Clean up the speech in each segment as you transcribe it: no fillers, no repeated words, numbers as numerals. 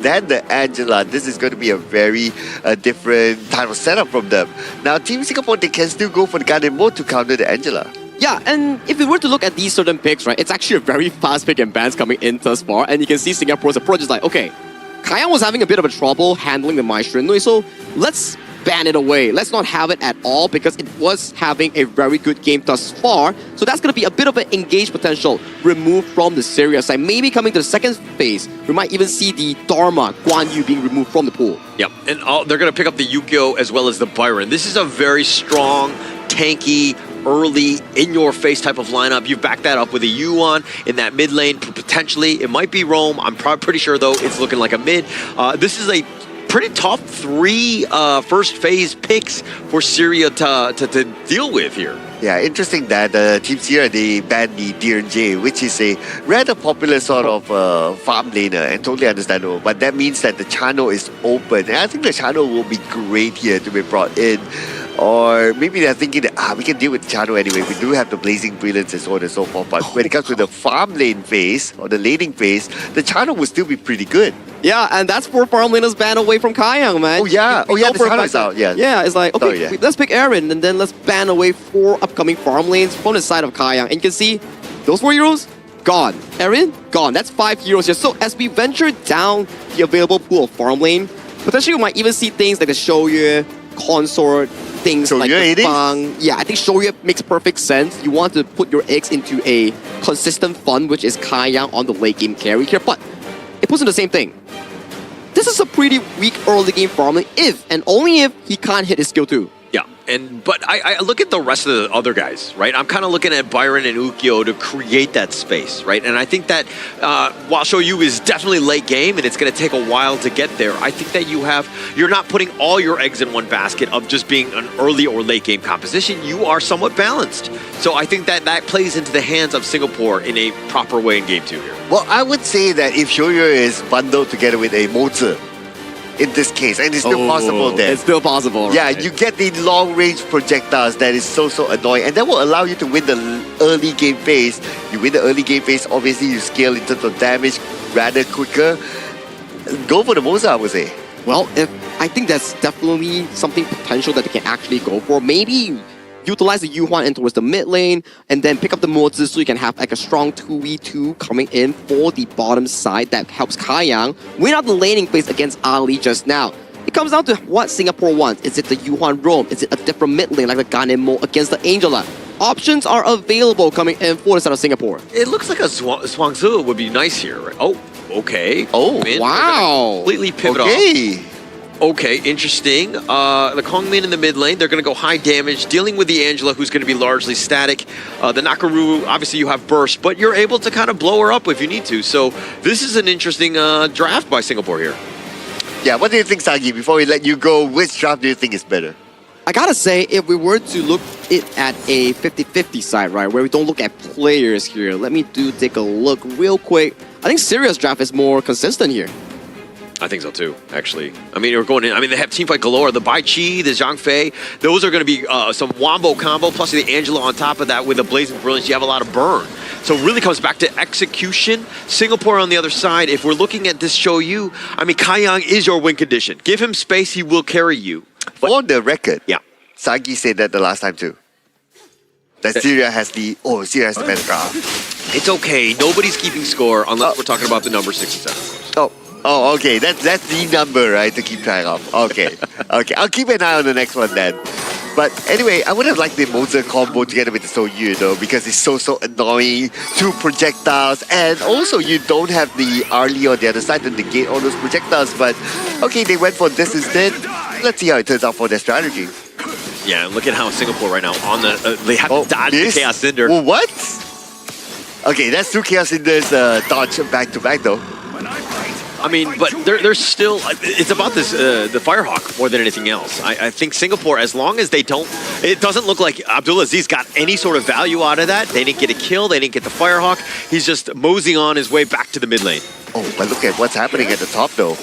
Then the Angela, this is going to be a very different type of setup from them. Now, Team Singapore, they can still go for the Garden mode to counter the Angela. Yeah, and if we were to look at these certain picks, right, it's actually a very fast pick and bans coming in thus far, and you can see Singapore's approach is like, okay, Kayang was having a bit of a trouble handling the Maestro, so let's ban it away. Let's not have it at all because it was having a very good game thus far. So that's going to be a bit of an engaged potential removed from the Syria side. Maybe coming to the second phase, we might even see the Dharma, Guan Yu being removed from the pool. Yep, and they're going to pick up the Yukio as well as the Byron. This is a very strong, tanky, early, in-your-face type of lineup. You've backed that up with a Yuan in that mid lane. Potentially, it might be Rome. I'm pretty sure, though, it's looking like a mid. This is a pretty tough 3 first phase picks for Syria to deal with here. Yeah, interesting that Team Syria, they banned the D&J, which is a rather popular sort of farm laner, and totally understandable. But that means that the channel is open, and I think the channel will be great here to be brought in. Or maybe they're thinking that we can deal with the channel anyway. We do have the Blazing Brilliance and so on and so forth. But when it comes to the farm lane phase or the laning phase, the channel will still be pretty good. Yeah, and that's 4 farm laners banned away from Kayang, man. Oh yeah, the channel is out. Yeah, yeah, it's like, okay, Sorry, yeah. let's pick Aaron and then let's ban away 4 upcoming farm lanes from the side of Kayang. And you can see those 4 heroes gone. Aaron gone. That's 5 heroes here. So as we venture down the available pool of farm lane, potentially we might even see things like the Shoyu, Consort, things like the Fang. Yeah, I think Shoyu makes perfect sense. You want to put your eggs into a consistent fund, which is Kayang on the late game carry here. But it puts in the same thing. This is a pretty weak early game farm lane if and only if he can't hit his skill 2. Yeah, but I look at the rest of the other guys, right? I'm kind of looking at Byron and Ukyo to create that space, right? And I think that while Shoyu is definitely late game and it's going to take a while to get there, I think that you're not putting all your eggs in one basket of just being an early or late game composition. You are somewhat balanced. So I think that plays into the hands of Singapore in a proper way in game 2 here. Well, I would say that if Shoyu is bundled together with a Mozi, in this case, and it's still possible there. It's still possible, Yeah, right? you get the long-range projectiles that is so annoying, and that will allow you to win the early game phase. You win the early game phase, obviously you scale in terms of damage rather quicker. Go for the Moza, I would say. Well, I think that's definitely something potential that they can actually go for. Maybe utilize the Yuhuan in towards the mid lane and then pick up the Mozi so you can have like a strong 2v2 coming in for the bottom side that helps Kayang win out the laning phase against Ali just now. It comes down to what Singapore wants. Is it the Yuhuan Roam? Is it a different mid lane like the Ganemo against the Angela? Options are available coming in for the side of Singapore. It looks like a Zhuangzi would be nice here, right? Oh, okay. Oh, wow. Completely pivot off. Okay, interesting. The Kongmin in the mid lane, they're going to go high damage, dealing with the Angela, who's going to be largely static. The Nakaru, obviously you have burst, but you're able to kind of blow her up if you need to. So this is an interesting draft by Singapore here. Yeah, what do you think, Sagi? Before we let you go, which draft do you think is better? I gotta say, if we were to look it at a 50-50 side, right, where we don't look at players here, let me take a look real quick. I think Syria's draft is more consistent here. I think so too, actually. I mean, we're going in. I mean, they have teamfight galore. The Bai Chi, the Zhang Fei, those are going to be some wombo combo, plus the Angela on top of that with the Blazing Brilliance. You have a lot of burn. So it really comes back to execution. Singapore on the other side, if we're looking at this Shoyu, I mean, Kayang is your win condition. Give him space, he will carry you. But for the record, yeah, Sagi said that the last time too. That Syria has the better draft. It's okay. Nobody's keeping score unless we're talking about the number 67. Oh, okay. That's the number, right, to keep track of. Okay. Okay, I'll keep an eye on the next one then. But anyway, I would have liked the Moza combo together with the Soyu, though, because it's so annoying. 2 projectiles, and also you don't have the Arlie on the other side to negate all those projectiles. But okay, they went for this instead. Let's see how it turns out for their strategy. Yeah, and look at how Singapore right now on the they have to dodge the Chaos Cinder. Well, what? Okay, that's 2 Chaos Cinders dodge back to back though. I mean, but there's still, it's about this, the Firehawk more than anything else. I think Singapore, as long as they don't, it doesn't look like Abdulaziz got any sort of value out of that. They didn't get a kill, they didn't get the Firehawk. He's just moseying on his way back to the mid lane. Oh, but look at what's happening at the top though.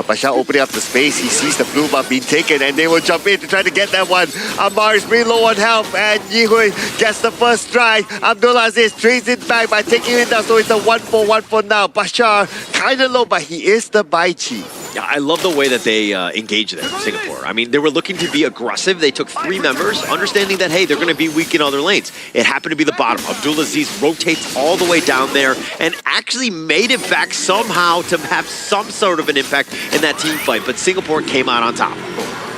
Pasha opening up the space, he sees the blue buff being taken and they will jump in to try to get that one. Ammar is pretty low on health and Yihui gets the first strike. Abdulaziz trades it back by taking it down, so it's a 1-for-1 for now. Pasha kind of low, but he is the Baichi. Yeah, I love the way that they engage there in Singapore. I mean, they were looking to be aggressive. They took 3 members, understanding that, hey, they're going to be weak in other lanes. It happened to be the bottom. Abdulaziz rotates all the way down there and actually made it back somehow to have some sort of an impact in that team fight. But Singapore came out on top.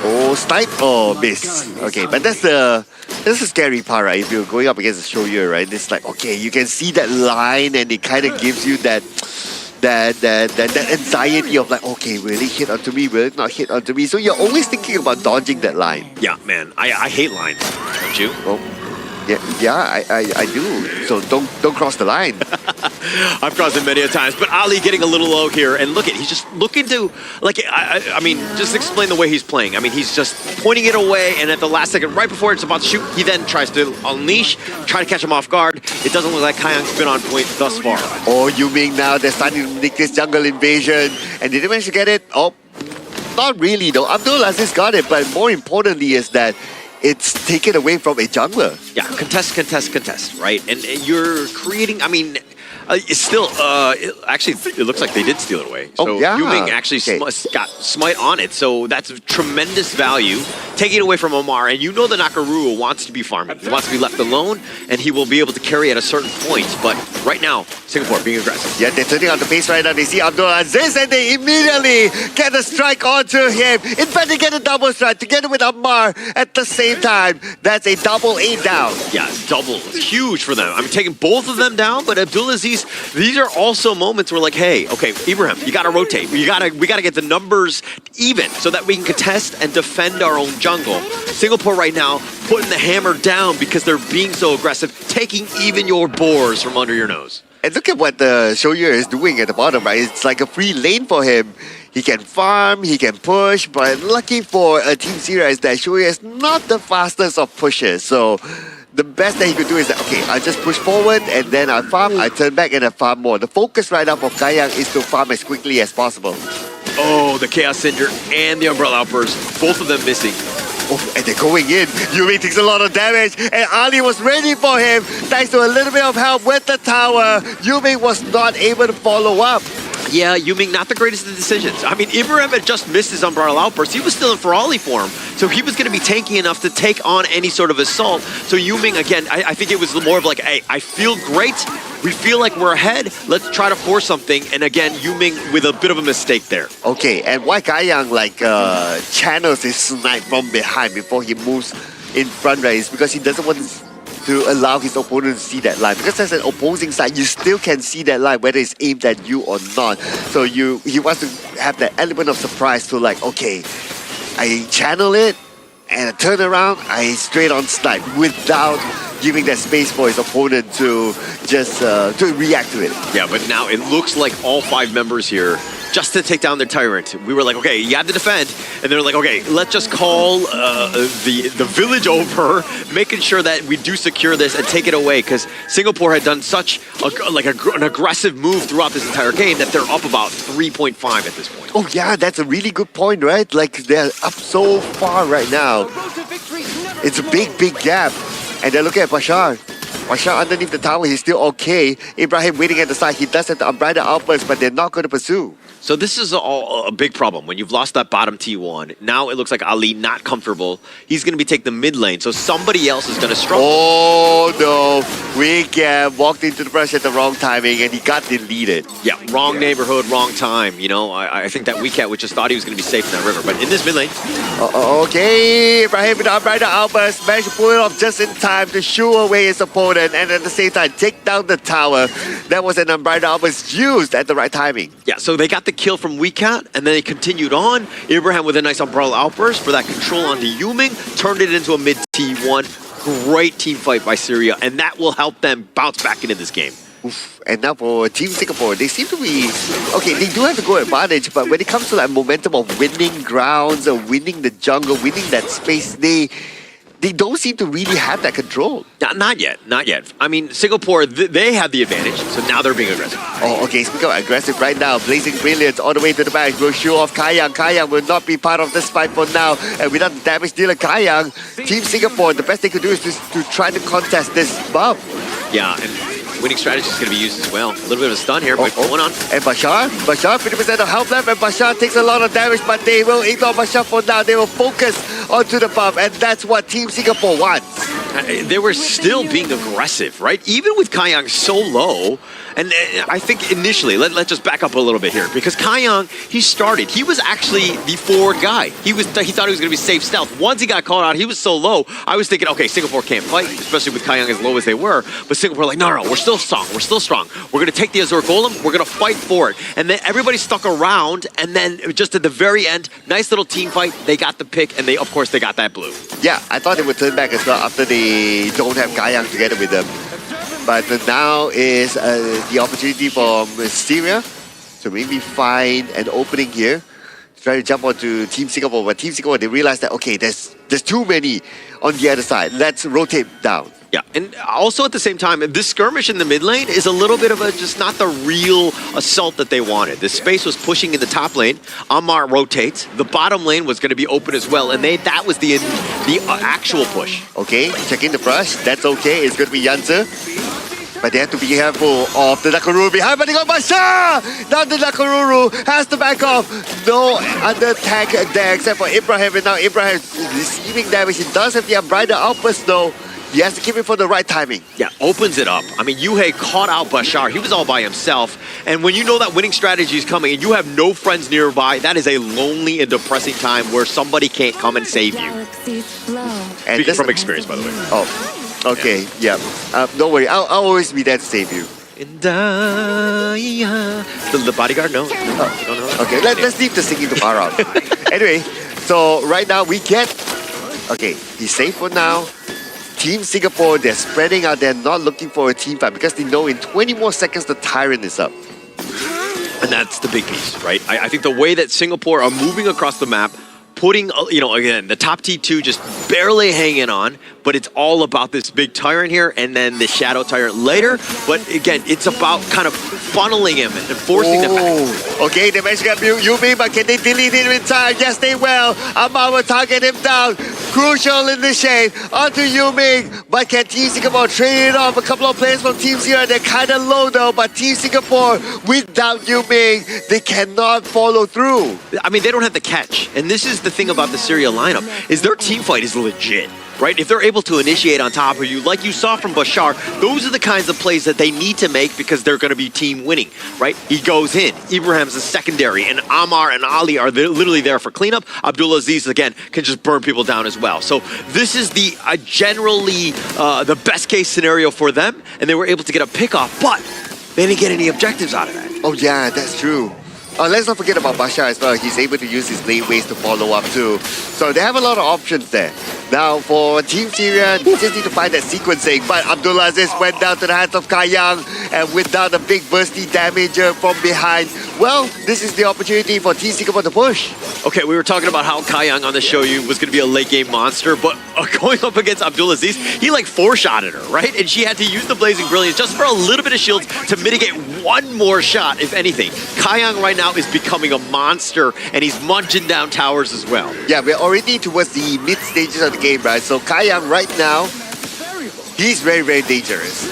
Oh, snipe or miss. Okay, but that's the scary part, right? If you're going up against the Shoyu, right? It's like, okay, you can see that line and it kind of gives you that anxiety of like, okay, will it hit onto me? Will it not hit onto me? So you're always thinking about dodging that line. Yeah, man, I hate lines, don't you? Oh, yeah, I do. So don't cross the line. I've crossed it many a times, but Ali getting a little low here, and look at, he's just looking to, like, I mean, just explain the way he's playing. I mean, he's just pointing it away, and at the last second, right before it's about to shoot, he then tries to unleash, try to catch him off guard. It doesn't look like Kaiyang's been on point thus far. Oh, Yuming now, they're starting to make this jungle invasion, and did they manage to get it? Oh, not really though. Abdulaziz got it, but more importantly is that it's taken away from a jungler. Yeah, contest, right? And you're creating, I mean, it's still, actually, it looks like they did steal it away. So yeah. Yuming actually got smite on it, so that's tremendous value. Taking it away from Ammar, and you know the Nakaruru wants to be farming. He wants to be left alone, and he will be able to carry at a certain point. But right now, Singapore being aggressive. Yeah, they're turning on the pace right now. They see Abdulaziz and they immediately get a strike onto him. In fact, they get a double strike together with Ammar at the same time. That's a double 8 down. Yeah, double. It's huge for them. I mean, taking both of them down, but Abdulaziz, these are also moments where like, hey, okay, Ibrahim, you gotta rotate. We gotta get the numbers even so that we can contest and defend our own jungle. Singapore right now putting the hammer down because they're being so aggressive, taking even your boars from under your nose. And look at what the Shoyu is doing at the bottom, right? It's like a free lane for him. He can farm, he can push, but lucky for Team Syria is that Shoyu is not the fastest of pushers. So the best that he could do is that, okay, I just push forward and then I farm, I turn back and I farm more. The focus right now for Kaiyang is to farm as quickly as possible. Oh, the Chaos Cinder and the Umbrella Outburst, both of them missing. Oh, and they're going in. Yumi takes a lot of damage, and Ali was ready for him. Thanks to a little bit of help with the tower, Yumi was not able to follow up. Yeah, Yuming, not the greatest of decisions. I mean, Ibrahim had just missed his Umbrella Outburst. He was still in Ferali form, so he was going to be tanky enough to take on any sort of assault. So Yuming, again, I think it was more of like, hey, I feel great. We feel like we're ahead. Let's try to force something. And again, Yuming with a bit of a mistake there. Okay, and why Kaiyang channels his snipe from behind before he moves in front, right? Is because he doesn't want to allow his opponent to see that line. Because as an opposing side, you still can see that line whether it's aimed at you or not. So he wants to have that element of surprise to like, okay, I channel it and I turn around, I straight on snipe without giving that space for his opponent to just to react to it. Yeah, but now it looks like all 5 members here just to take down their tyrant. We were like, okay, you have to defend. And they're like, okay, let's just call the village over, making sure that we do secure this and take it away. Because Singapore had done such an aggressive move throughout this entire game that they're up about 3.5 at this point. Oh yeah, that's a really good point, right? Like they're up so far right now. It's a big gap. And they're looking at Bashar. Bashar underneath the tower, he's still okay. Ibrahim waiting at the side. He does have the Umbrella Outburst, but they're not going to pursue. So this is a big problem. When you've lost that bottom T1, now it looks like Ali not comfortable. He's going to be taking the mid lane, so somebody else is going to struggle. Oh no, Weekend walked into the brush at the wrong timing and he got deleted. Yeah, wrong neighborhood, wrong time. You know, I think that Weekend just thought he was going to be safe in that river, but in this mid lane. Okay, Ibrahim with the Umbrella Outburst managed to pull it off just in time to shoo away his opponent and at the same time take down the tower. That was an Umbrella Outburst used at the right timing. Yeah, so they got the kill from Weecat, and then they continued on. Ibrahim with a nice Umbrella Outburst for that control onto Yuming, turned it into a mid T1. Great team fight by Syria, and that will help them bounce back into this game. Oof. And now for Team Singapore, they seem to be... Okay, they do have a good advantage, but when it comes to that momentum of winning grounds or winning the jungle, winning that space, they they don't seem to really have that control. Not yet, not yet. I mean, Singapore, they have the advantage, so now they're being aggressive. Oh, okay, speaking of aggressive right now, Blazing Brilliance all the way to the back will show off Kayang. Kayang will not be part of this fight for now. And without the damage dealer Kayang, Team Singapore, the best they could do is to try to contest this buff. Yeah, and winning strategy is going to be used as well. A little bit of a stun here, but going on. And Bashar, 50% of health left, and Bashar takes a lot of damage, but they will ignore Bashar for now. They will focus onto the buff, and that's what Team Singapore wants. They were still being aggressive, right? Even with Kayang so low, and I think initially, let's just back up a little bit here, because Kayang, he was actually the forward guy. He thought he was going to be safe stealth. Once he got called out, he was so low, I was thinking, okay, Singapore can't fight, especially with Kayang as low as they were, but Singapore like, no, we're still strong, We're going to take the Azure Golem, we're going to fight for it. And then everybody stuck around, and then just at the very end, nice little team fight, they got the pick, and of course, they got that blue. Yeah, I thought they would turn back as well after they don't have Kayang together with them. But now is the opportunity for Syria to maybe find an opening here. Try to jump onto Team Singapore, but Team Singapore, they realize that, okay, there's too many on the other side. Let's rotate down. Yeah, and also at the same time, this skirmish in the mid lane is a little bit of just not the real assault that they wanted. The space was pushing in the top lane. Amar rotates. The bottom lane was going to be open as well, and that was the actual push. Okay, checking the brush. That's okay. It's going to be Yanzi. But they have to be careful of the Nakaruru behind, but they got Bashar! Now the Nakaruru has to back off. No under tag there except for Ibrahim, and now Ibrahim is receiving damage. He does have the Unbridled Outburst though. He has to keep it for the right timing. Yeah, opens it up. I mean, Yuhei caught out Bashar. He was all by himself. And when you know that winning strategy is coming and you have no friends nearby, that is a lonely and depressing time where somebody can't come and save you. And Speaking from experience, by the way. Oh, okay, yeah. Don't worry, I'll always be there to save you. The bodyguard? No. Okay, let's leave the singing to far out. Anyway, so right now we get... Okay, he's safe for now. Team Singapore, they're spreading out. They're not looking for a team fight because they know in 20 more seconds the Tyrant is up. And that's the big piece, right? I think the way that Singapore are moving across the map, putting, again, the top T2 just barely hanging on, but it's all about this big Tyrant here and then the Shadow Tyrant later. But again, it's about kind of funneling him and forcing them back. Okay, they managed to get Yumi, but can they delete him in time? Yes, they will. Amar will target him down. Crucial in the shade. Onto Yumi, but can Team Singapore trade it off? A couple of players from Team Syria, they're kind of low though, but Team Singapore, without Yumi, they cannot follow through. I mean, they don't have the catch. And this is the thing about the Syria lineup, is their team fight is legit. Right? If they're able to initiate on top of you, like you saw from Bashar, those are the kinds of plays that they need to make because they're going to be team winning, right? He goes in. Ibrahim's a secondary, and Amar and Ali are literally there for cleanup. Abdulaziz, again, can just burn people down as well. So this is the generally the best case scenario for them, and they were able to get a pick off, but they didn't get any objectives out of that. Oh yeah, that's true. Let's not forget about Bashar as well. He's able to use his lane ways to follow up too. So they have a lot of options there. Now for Team Syria, they just need to find that sequencing. But Abdulaziz went down to the hands of Kayang, and without a big bursty damage from behind, well, this is the opportunity for Team Singapore to push. Okay, we were talking about how Kayang on the show was going to be a late game monster, but going up against Abdulaziz, he like four-shotted her, right? And she had to use the Blazing Brilliance just for a little bit of shields to mitigate one more shot, if anything. Kayang right now is becoming a monster, and he's munching down towers as well. Yeah, we're already towards the mid stages of the game, right? So Kayang right now, he's very, very dangerous.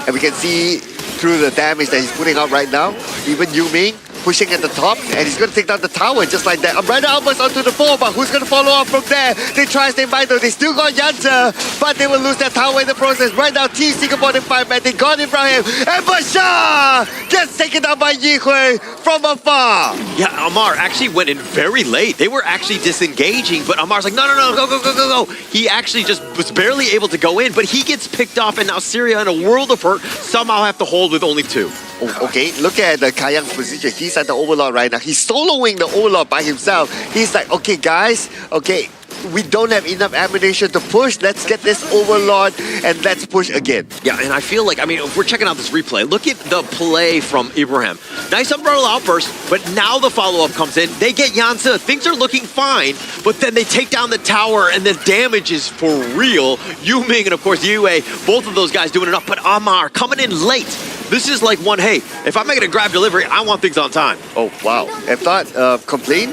And we can see through the damage that he's putting out right now, even Yuming pushing at the top, and he's going to take down the tower just like that. Unbridled Outburst onto the 4, but who's going to follow up from there? They try to stay by though. They still got Yanzi, but they will lose their tower in the process. Right now, Team Singapore in 5 men. They got Ibrahim, and Bashar gets taken down by Yihui from afar. Yeah, Amar actually went in very late. They were actually disengaging, but Amar's like, no, go. He actually just was barely able to go in, but he gets picked off, and now Syria, in a world of hurt, somehow have to hold with only 2. Oh, okay, look at Kayang's position. He's at the Overlord right now. He's soloing the Overlord by himself. He's like, okay, guys, okay, we don't have enough ammunition to push. Let's get this Overlord and let's push again. Yeah, and I feel like, I mean, if we're checking out this replay, look at the play from Ibrahim. Nice umbrella outburst, but now the follow-up comes in. They get Yanzi. Things are looking fine, but then they take down the tower, and the damage is for real. Yu-Ming and, of course, Yue, both of those guys doing enough, but Amar coming in late. This is like one, hey, if I'm making a grab delivery, I want things on time. Oh, wow. If not, complain?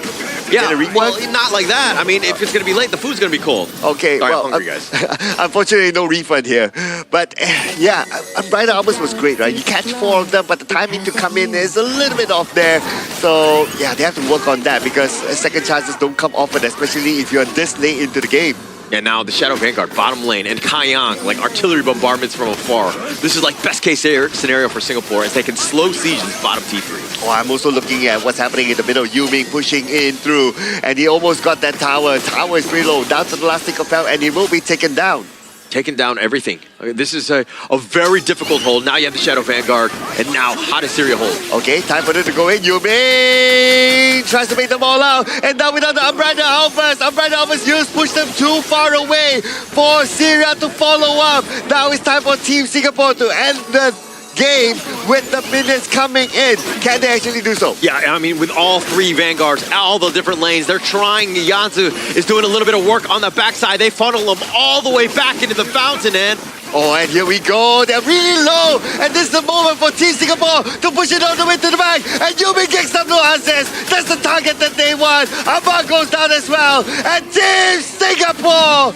Yeah, Get a refund? well, not like that. I mean, if it's going to be late, the food's going to be cold. Okay, Sorry, well, I'm hungry, guys. unfortunately, no refund here. But yeah, Brighter Armors was great, right? You catch 4 of them, but the timing to come in is a little bit off there. So yeah, they have to work on that because second chances don't come often, especially if you're this late into the game. And now the Shadow Vanguard, bottom lane, and Kaiyang, like artillery bombardments from afar. This is like best case scenario for Singapore as they can slow siege this bottom T3. Oh, I'm also looking at what's happening in the middle. Yu-Ming pushing in through, and he almost got that tower. Tower is pretty low, down to the last tick of health, and he will be taken down. Taking down everything. Okay, this is a very difficult hold. Now you have the Shadow Vanguard, and now how does Syria hold? Okay, time for them to go in. Yu-Ming tries to make them all out, and now without the Umbrella Alphas. Umbrella Alphas used, push them too far away for Syria to follow up. Now it's time for Team Singapore to end the game with the minions coming in. Can they actually do so? Yeah, I mean, with all 3 Vanguards, all the different lanes, they're trying. Yanzu is doing a little bit of work on the backside. They funnel them all the way back into the fountain, and oh, and here we go. They're really low. And this is the moment for Team Singapore to push it all the way to the back. And Yu-Ming gets some no answers. That's the target that they want. Amar goes down as well. And Team Singapore